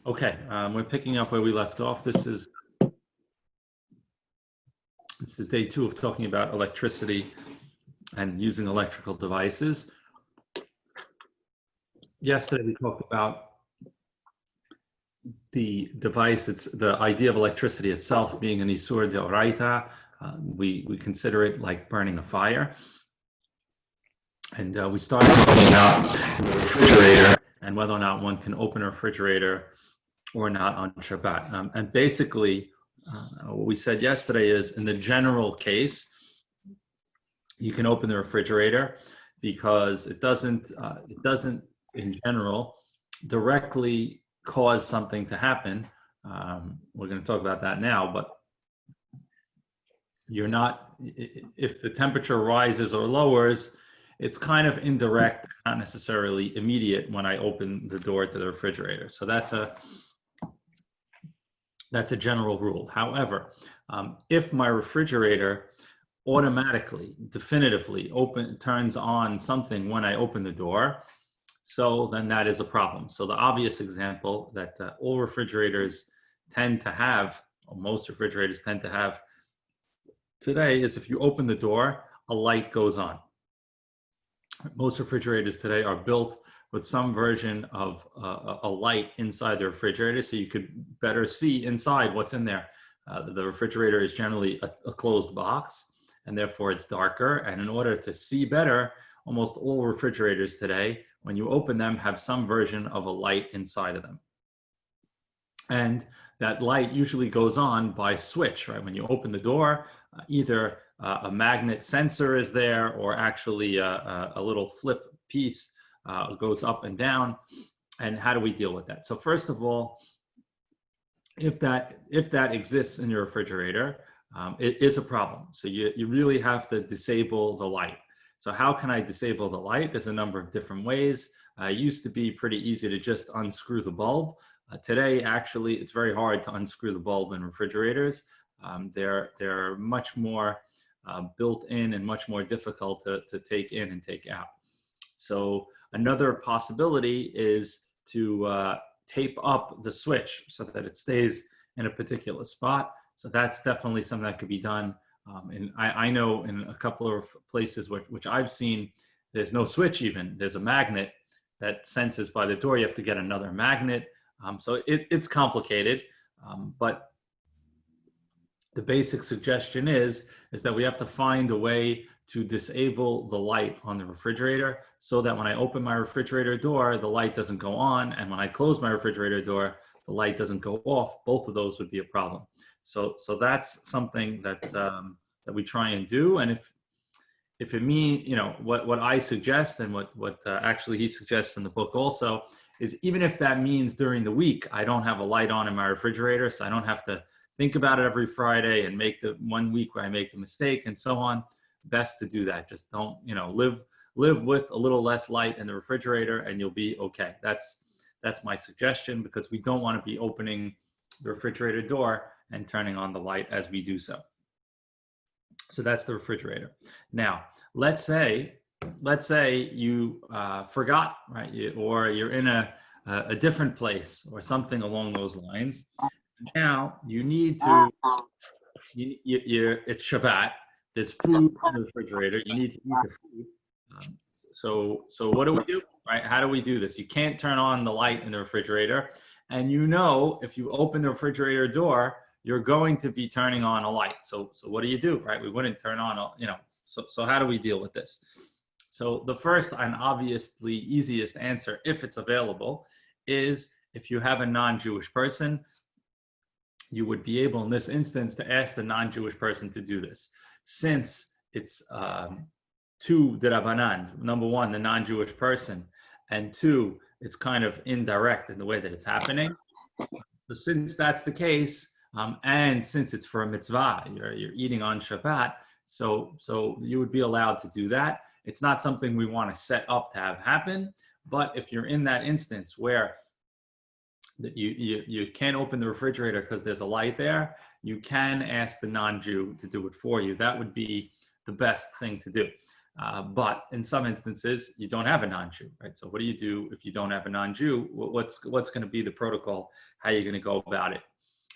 Okay, we're picking up where we left off. This is day 2 of talking about electricity and using electrical devices. Yesterday we talked about the device. It's the idea of electricity itself being an isur deoraita. We consider it like burning a fire. And we started talking about the refrigerator and whether or not one can open a refrigerator or not on Shabbat. And basically, what we said yesterday is, in the general case, you can open the refrigerator because it doesn't in general directly cause something to happen. We're going to talk about that now, but you're not, if the temperature rises or lowers, it's kind of indirect, not necessarily immediate when I open the door to the refrigerator. So that's a general rule. However, if my refrigerator automatically, definitively turns on something when I open the door, so then that is a problem. So the obvious example that all refrigerators tend to have, or most refrigerators tend to have today, is if you open the door, a light goes on. Most refrigerators today are built with some version of a light inside the refrigerator, so you could better see inside what's in there. The refrigerator is generally a closed box, and therefore it's darker. And in order to see better, almost all refrigerators today, when you open them, have some version of a light inside of them. And that light usually goes on by switch, right? When you open the door, either a magnet sensor is there, or actually a little flip piece goes up and down. And how do we deal with that? So first of all, if that exists in your refrigerator, it is a problem. So you really have to disable the light. So how can I disable the light? There's a number of different ways. It used to be pretty easy to just unscrew the bulb. Today, actually, it's very hard to unscrew the bulb in refrigerators. They're much more built in and much more difficult to take in and take out. So another possibility is to tape up the switch so that it stays in a particular spot. So that's definitely something that could be done. And I know in a couple of places which I've seen, there's no switch even. There's a magnet that senses by the door. You have to get another magnet. So it's complicated, but the basic suggestion is that we have to find a way to disable the light on the refrigerator so that when I open my refrigerator door, the light doesn't go on. And when I close my refrigerator door, the light doesn't go off. Both of those would be a problem. So that's something that we try and do. And if it means, what I suggest and what actually he suggests in the book also is, even if that means during the week, I don't have a light on in my refrigerator, so I don't have to think about it every Friday and make the 1 week where I make the mistake and so on, best to do that. Just don't, live with a little less light in the refrigerator and you'll be okay. That's my suggestion, because we don't want to be opening the refrigerator door and turning on the light as we do so. So that's the refrigerator. Now, let's say you forgot, right? Or you're in a different place or something along those lines. Now you need to, it's Shabbat, there's food in the refrigerator, you need to eat the food. So what do we do, right? How do we do this? You can't turn on the light in the refrigerator. And if you open the refrigerator door, you're going to be turning on a light. So what do, right? We wouldn't turn on, so how do we deal with this? So the first and obviously easiest answer, if it's available, is if you have a non-Jewish person, you would be able in this instance to ask the non-Jewish person to do this. Since it's two derabanan, number one, the non-Jewish person, and two, it's kind of indirect in the way that it's happening. So since that's the case, and since it's for a mitzvah, you're eating on Shabbat, so you would be allowed to do that. It's not something we want to set up to have happen, but if you're in that instance where you can't open the refrigerator because there's a light there, you can ask the non-Jew to do it for you. That would be the best thing to do. But in some instances, you don't have a non-Jew, right? So what do you do if you don't have a non-Jew? What's going to be the protocol? How are you going to go about it?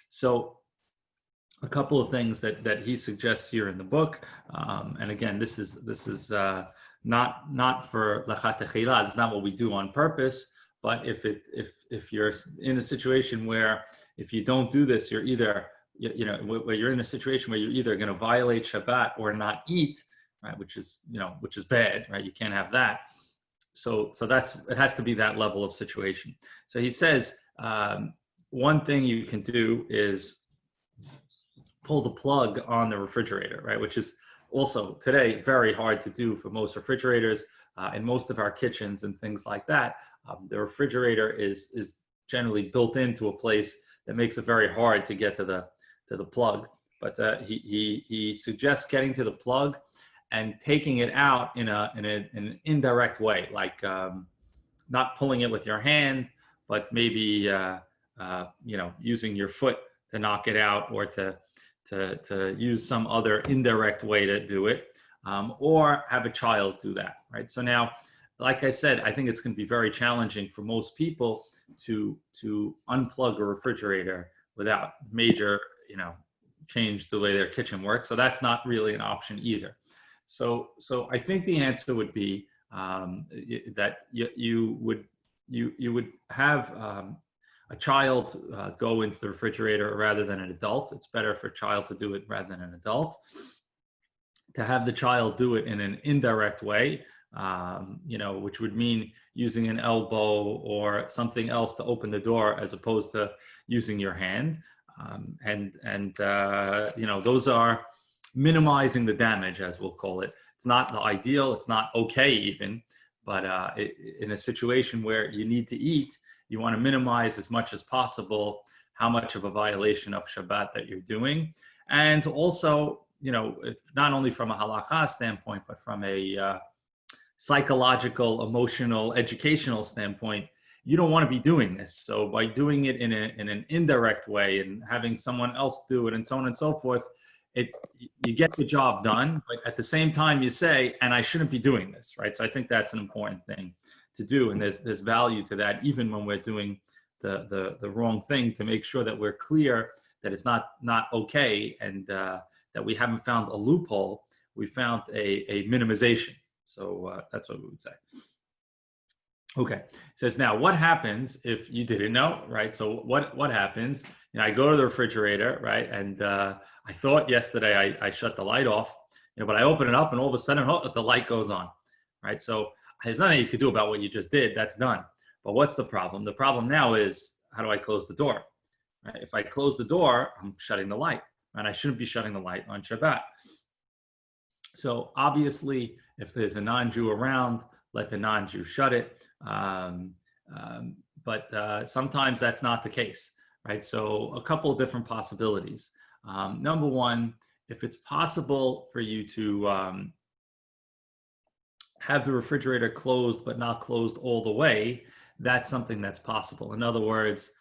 So a couple of things that he suggests here in the book, and again, this is not for lechat techila. It's not what we do on purpose. But if you're in a situation where if you don't do this, you're either where you're in a situation where you're either going to violate Shabbat or not eat, right? Which is bad, right? You can't have that. So it has to be that level of situation. So he says one thing you can do is pull the plug on the refrigerator, right? Which is also today very hard to do for most refrigerators. In most of our kitchens and things like that, the refrigerator is generally built into a place that makes it very hard to get to the plug. But he suggests getting to the plug and taking it out in an indirect way, like not pulling it with your hand, but maybe using your foot to knock it out, or to use some other indirect way to do it, or have a child do that, right? So now, like I said, I think it's going to be very challenging for most people to unplug a refrigerator without major, change the way their kitchen works. So that's not really an option either. So I think the answer would be that you would have a child go into the refrigerator rather than an adult. It's better for a child to do it rather than an adult. To have the child do it in an indirect way, which would mean using an elbow or something else to open the door as opposed to using your hand. Those are minimizing the damage, as we'll call it. It's not the ideal. It's not okay even, but in a situation where you need to eat, you want to minimize as much as possible how much of a violation of Shabbat that you're doing. And also, not only from a halakha standpoint, but from a psychological, emotional, educational standpoint, you don't want to be doing this. So by doing it in an indirect way and having someone else do it and so on and so forth, you get the job done, but at the same time you say, and I shouldn't be doing this, right? So I think that's an important thing to do, and there's value to that, even when we're doing the wrong thing, to make sure that we're clear that it's not okay, and that we haven't found a loophole. We found a minimization. So that's what we would say. Okay, it says now, what happens if you didn't know, right? So what happens? I go to the refrigerator, right? And I thought yesterday I shut the light off, but I open it up and all of a sudden, the light goes on, right? So there's nothing you could do about what you just did. That's done. But what's the problem? The problem now is, how do I close the door? Right? If I close the door, I'm shutting the light, and I shouldn't be shutting the light on Shabbat. So obviously, if there's a non-Jew around, let the non-Jew shut it. But sometimes that's not the case, right? So a couple of different possibilities. Number one, if it's possible for you to have the refrigerator closed but not closed all the way, that's something that's possible. In other words,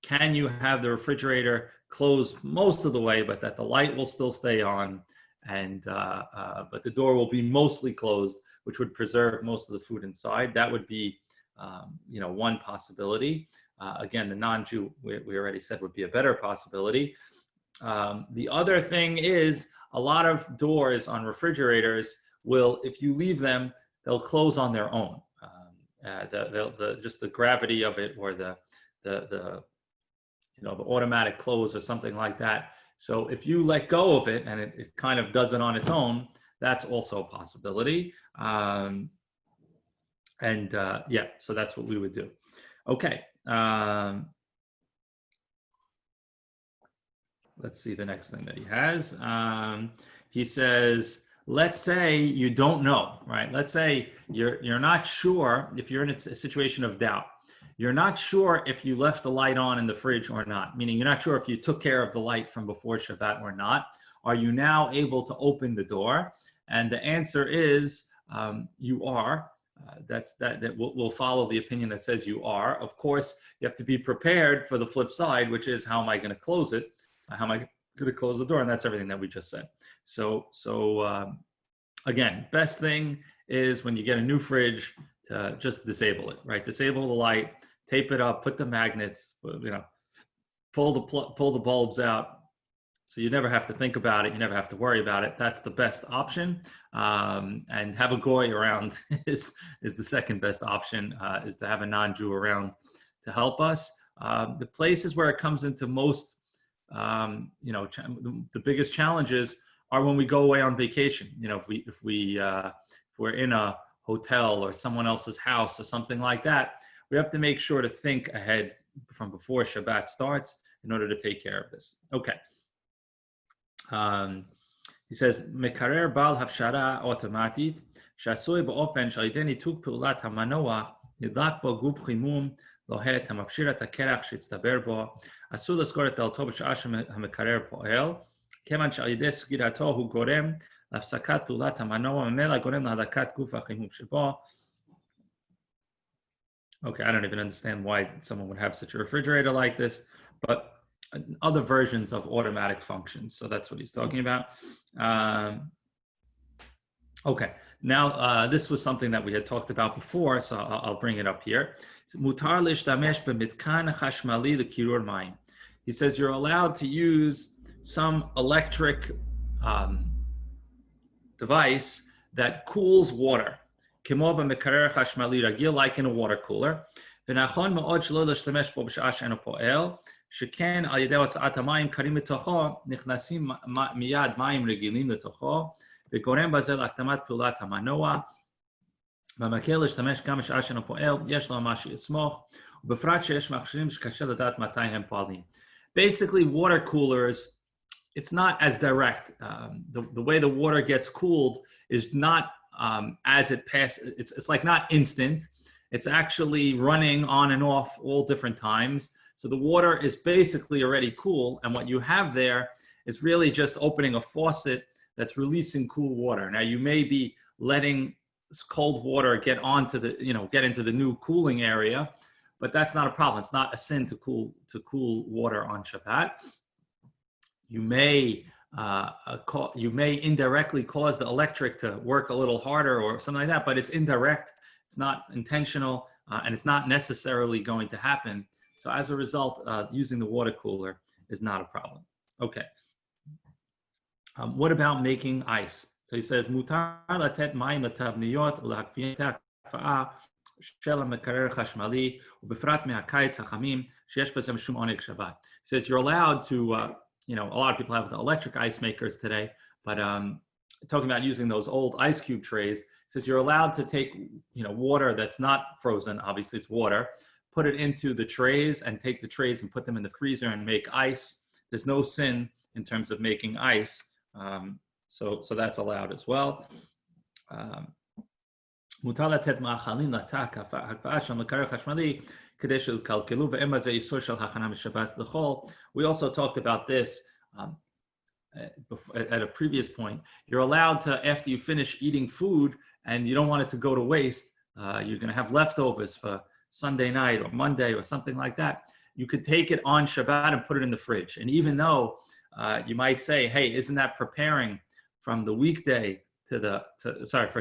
can you have the refrigerator closed most of the way, but that the light will still stay on, and but the door will be mostly closed, which would preserve most of the food inside? That would be one possibility. Again, the non-Jew, we already said, would be a better possibility. The other thing is, a lot of doors on refrigerators will, if you leave them, they'll close on their own. Just the gravity of it, or the automatic close or something like that. So if you let go of it and it kind of does it on its own, that's also a possibility. So that's what we would do. Okay. Let's see the next thing that he has. He says, let's say you don't know, right? Let's say you're not sure, if you're in a situation of doubt. You're not sure if you left the light on in the fridge or not, meaning you're not sure if you took care of the light from before Shabbat or not. Are you now able to open the door? And the answer is you are. That will follow the opinion that says you are. Of course, you have to be prepared for the flip side, which is, how am I going to close it? How am I going to close the door? And that's everything that we just said. So again, best thing is when you get a new fridge to just disable it, right? Disable the light, tape it up, put the magnets, pull the bulbs out. So you never have to think about it. You never have to worry about it. That's the best option. And have a goy around is the second best option, is to have a non-Jew around to help us. The places where it comes into most, the biggest challenges are when we go away on vacation. If we're in a hotel or someone else's house or something like that, we have to make sure to think ahead from before Shabbat starts in order to take care of this. Okay. He says, "Mekarer bal hafshara automatit shasui beofen shal-yidei nituk peulat hamanoach nidlak bo guf chimum lohet hamafshir et hakerach shetztaber bo asur lezkor et dalto b'sha'ah shemekarer po'el kevan shal-yidei sgirato hu gorem להפסקת פעולת המנוע ממילא גורם להדלקת גוף החימום שבו." Okay, I don't even understand why someone would have such a refrigerator like this, but other versions of automatic functions. So that's what he's talking about. Okay, now this was something that we had talked about before, so I'll bring it up here. Mutar l'shtamesh b'mitkan chashmali l'kirur mayim. He says you're allowed to use some electric device that cools water, כמו במקרר חשמלי רגיל, like in a water cooler. ונכון מאוד שלא להשתמש בו בשעה שאינו פועל, שכן על ידי הוצאת המים קרים לתוכו, נכנסים מיד מים רגילים לתוכו, וגורם בזה להקדמת פעולת המנוע, והמקל להשתמש גם בשעה שאינו פועל, יש לו מה שיסמוך, ובפרט שיש מכשירים שקשה לדעת מתי הם פועלים. Basically, water coolers, it's not as direct. The way the water gets cooled is not as it passes. It's like not instant. It's actually running on and off all different times. So the water is basically already cool. And what you have there is really just opening a faucet that's releasing cool water. Now you may be letting cold water get onto the, get into the new cooling area, but that's not a problem. It's not a sin to cool water on Shabbat. You may indirectly cause the electric to work a little harder or something like that, but it's indirect. It's not intentional, and it's not necessarily going to happen. So as a result, using the water cooler is not a problem. Okay. What about making ice? So he says, "Mutar latet mayim letavniyot ulahakviyot hakfa'a shel hamekarer chashmali ubefrat me'hakayitz hachamim sheyesh b'zeh mishum oneg Shabbat." He says you're allowed to, a lot of people have the electric ice makers today, but talking about using those old ice cube trays, says you're allowed to take, water that's not frozen, obviously it's water, put it into the trays and take the trays and put them in the freezer and make ice. There's no sin in terms of making ice. So that's allowed as well. We also talked about this at a previous point. You're allowed to, after you finish eating food and you don't want it to go to waste, you're going to have leftovers for Sunday night or Monday or something like that, you could take it on Shabbat and put it in the fridge. And even though you might say, hey, isn't that preparing from the weekday for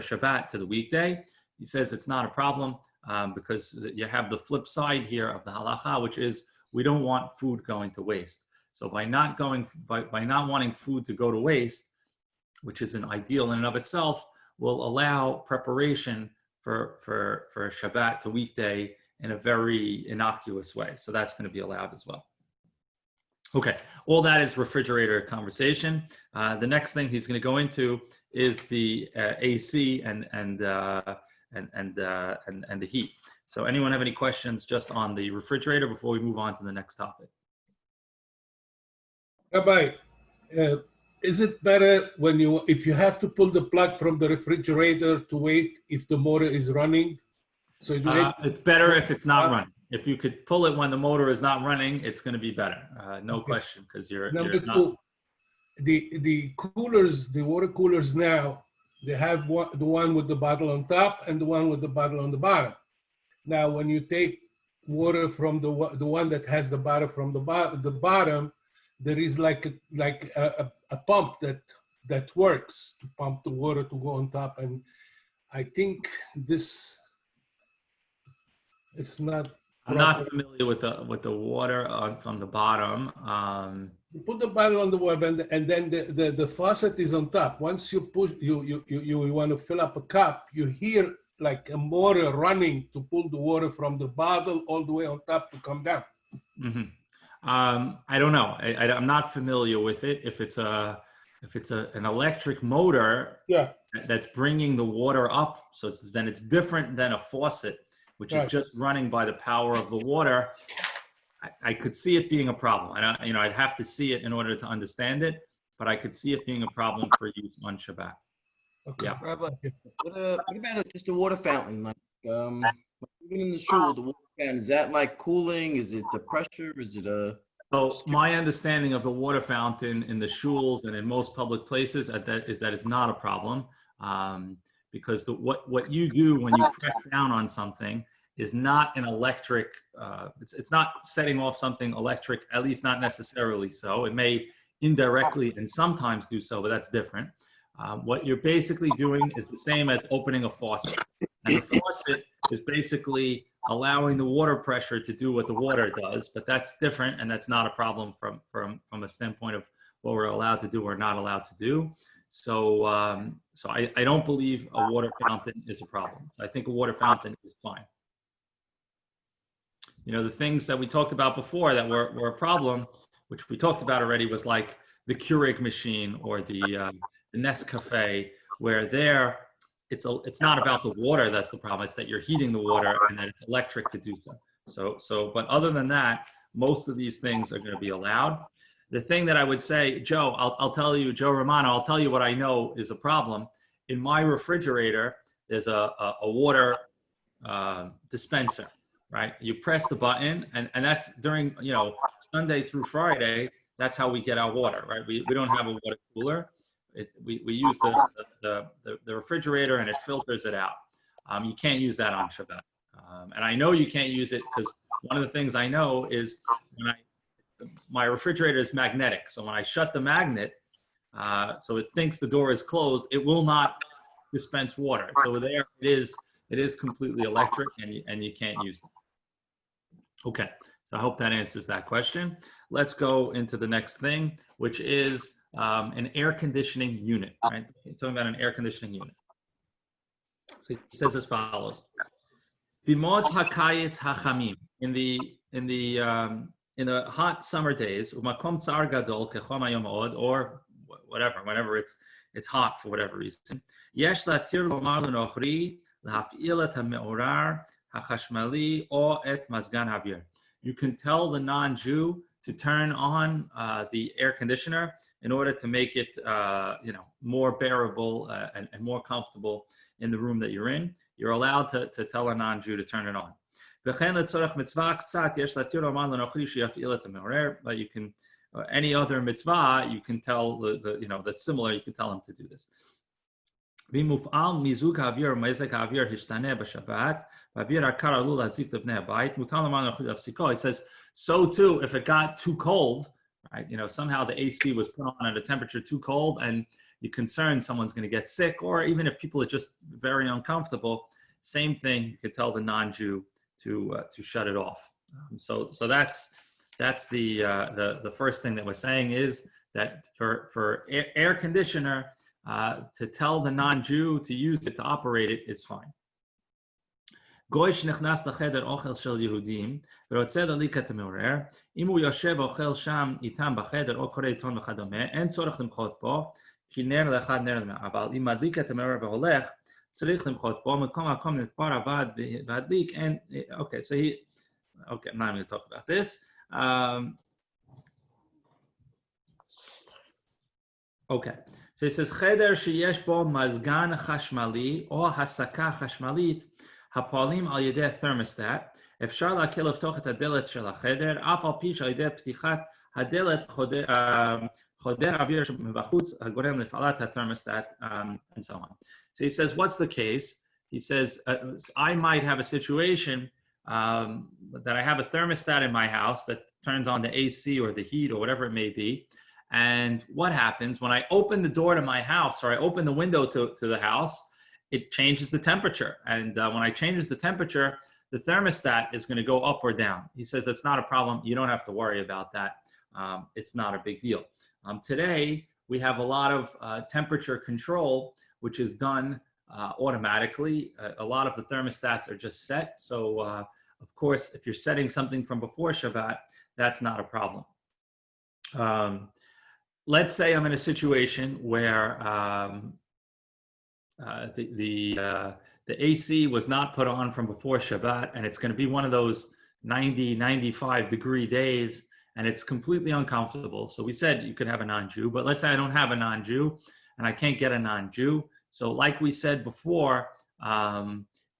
Shabbat to the weekday? He says it's not a problem because you have the flip side here of the halacha, which is we don't want food going to waste. So by not wanting food to go to waste, which is an ideal in and of itself, will allow preparation for Shabbat to weekday in a very innocuous way. So that's going to be allowed as well. Okay, all that is refrigerator conversation. The next thing he's going to go into is the AC and the heat. So anyone have any questions just on the refrigerator before we move on to the next topic? Rabbi, is it better if you have to pull the plug from the refrigerator to wait if the motor is running? So it's better if it's not running. If you could pull it when the motor is not running, it's going to be better. No question, because you're Number not... two, the coolers, the water coolers now, they have the one with the bottle on top and the one with the bottle on the bottom. Now, when you take water from the one that has the bottle from the bottom, there is like a pump that that works to pump the water to go on top. And I think this is not I'm proper. not familiar with the water from the bottom. You put the bottle on the water, and then the faucet is on top. Once you push, you want to fill up a cup, you hear like a motor running to pull the water from the bottle all the way on top to come down. Mhm. I don't know. I'm not familiar with it. If it's an electric motor Yeah, that's bringing the water up, so then it's different than a faucet, which is right. just running by the power of the water. I could see it being a problem. I'd have to see it in order to understand it, but I could see it being a problem for use on Shabbat. Okay. Yeah. Rabbi, what about just a water fountain? Like, even in the shul, the water fountain, is that like cooling? Is it the pressure? Is it a... So my understanding of the water fountain in the shuls and in most public places is that it's not a problem, because what you do when you press down on something is not an electric. It's not setting off something electric. At least not necessarily so. It may indirectly and sometimes do so, but that's different. What you're basically doing is the same as opening a faucet, and the faucet is basically allowing the water pressure to do what the water does, but that's different, and that's not a problem from a standpoint of what we're allowed to do or not allowed to do. So I don't believe a water fountain is a problem. I think a water fountain is fine. The things that we talked about before that were a problem, which we talked about already, was like the Keurig machine or the Nescafe, where it's not about the water that's the problem. It's that you're heating the water and that it's electric to do so. But other than that, most of these things are going to be allowed. The thing that I would say, Joe, I'll tell you, Joe Romano, I'll tell you what I know is a problem. In my refrigerator, there's a water dispenser, right? You press the button, and that's during, Sunday through Friday, that's how we get our water, right? We don't have a water cooler. We use the refrigerator, and it filters it out. You can't use that on Shabbat. And I know you can't use it because one of the things I know is my refrigerator is magnetic. So when I shut the magnet, so it thinks the door is closed, it will not dispense water. So there it is completely electric, and you can't use it. Okay, so I hope that answers that question. Let's go into the next thing, which is an air conditioning unit, right? Talking about an air conditioning unit. So it says as follows: Bimod hakayetz hachamim, in the hot summer days, umakom tsar gadol kechom hayom od, or whatever, whenever it's hot for whatever reason, yesh latir lomar lenochri lahaf'il et hameorar hachashmali o et mazgan havir. You can tell the non-Jew to turn on the air conditioner in order to make it, more bearable and more comfortable in the room that you're in. You're allowed to tell a non-Jew to turn it on. But you can, any other mitzvah, you can tell that's similar. You can tell him to do this. He says, so too, if it got too cold, right? Somehow the AC was put on at a temperature too cold, and you're concerned someone's going to get sick, or even if people are just very uncomfortable, same thing. You could tell the non-Jew to shut it off. So that's the first thing that we're saying is that for air conditioner, to tell the non-Jew to use it, to operate it, is fine. גוי שנכנס לחדר אוכל של יהודים ורוצה להדליק את המעורר, אם הוא יושב אוכל שם איתם בחדר או קורא עיתון וכדומה, אין צורך למחות בו, כי נר לאחד נר למאה. אבל אם מדליק את המעורר והולך, צריך למחות בו, מקום כבר עבד והדליק, and okay, so I'm not going to talk about this. Okay, so it says, חדר שיש בו מזגן חשמלי או הסקה חשמלית, הפועלים על ידי thermostat, אפשר להקל לפתוח את הדלת של החדר, אף על פי שעל ידי פתיחת הדלת חודר אוויר מבחוץ הגורם להפעלת thermostat, and so on. So he says, what's the case? He says, I might have a situation that I have a thermostat in my house that turns on the AC or the heat or whatever it may be, And what happens when I open the door to my house, or I open the window to the house, it changes the temperature. And when I changes the temperature, the thermostat is going to go up or down. He says that's not a problem. You don't have to worry about that. It's not a big deal. Today, we have a lot of temperature control, which is done automatically. A lot of the thermostats are just set. So, of course, if you're setting something from before Shabbat, that's not a problem. Let's say I'm in a situation where the AC was not put on from before Shabbat, and it's going to be one of those 90, 95 degree days, and it's completely uncomfortable. So we said you could have a non-Jew, but let's say I don't have a non-Jew and I can't get a non-Jew. So like we said before,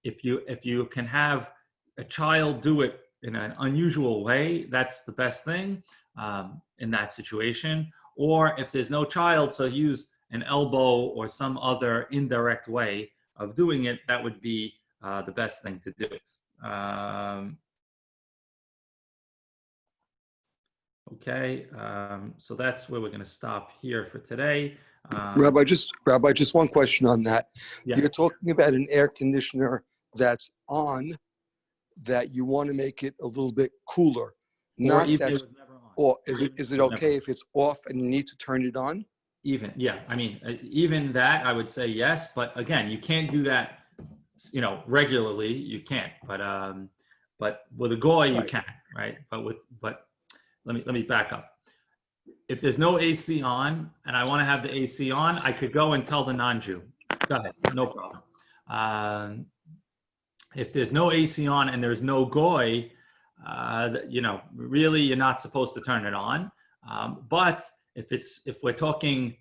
if you can have a child do it in an unusual way, that's the best thing in that situation. Or if there's no child, so use an elbow or some other indirect way of doing it, that would be the best thing to do. Okay, so that's where we're going to stop here for today. Rabbi, just one question on that. Yeah. You're talking about an air conditioner that's on, that you want to make it a little bit cooler. Not even that's, it was never on. or is it okay if it's off and you need to turn it on? Even, yeah. I mean, even that, I would say yes. But again, you can't do that, regularly. You can't. But with a goy, you can, right? But let me back up. If there's no AC on and I want to have the AC on, I could go and tell the non-Jew. Go ahead, no problem. If there's no AC on and there's no goy, really you're not supposed to turn it on. But if we're talking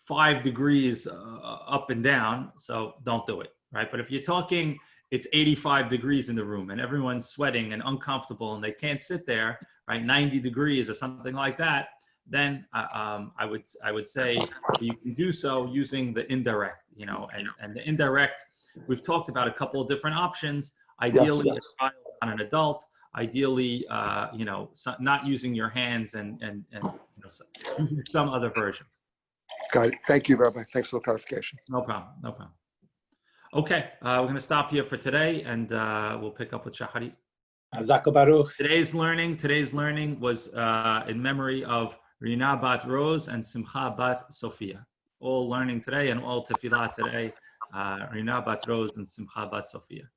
5 degrees up and down, so don't do it, right? But if you're talking, it's 85 degrees in the room and everyone's sweating and uncomfortable and they can't sit there, right? 90 degrees or something like that, then I would say you can do so using the indirect, and the indirect, we've talked about a couple of different options. Ideally, Yes. a child, not an adult. Ideally, not using your hands and using some other version. Got it. Thank you, Rabbi. Thanks for the clarification. No problem. Okay, we're going to stop here for today, and we'll pick up with Shaharit. Today's learning was in memory of Rina Bat Rose and Simcha Bat Sophia. All learning today and all tefillah today. Rina Bat Rose and Simcha Bat Sophia.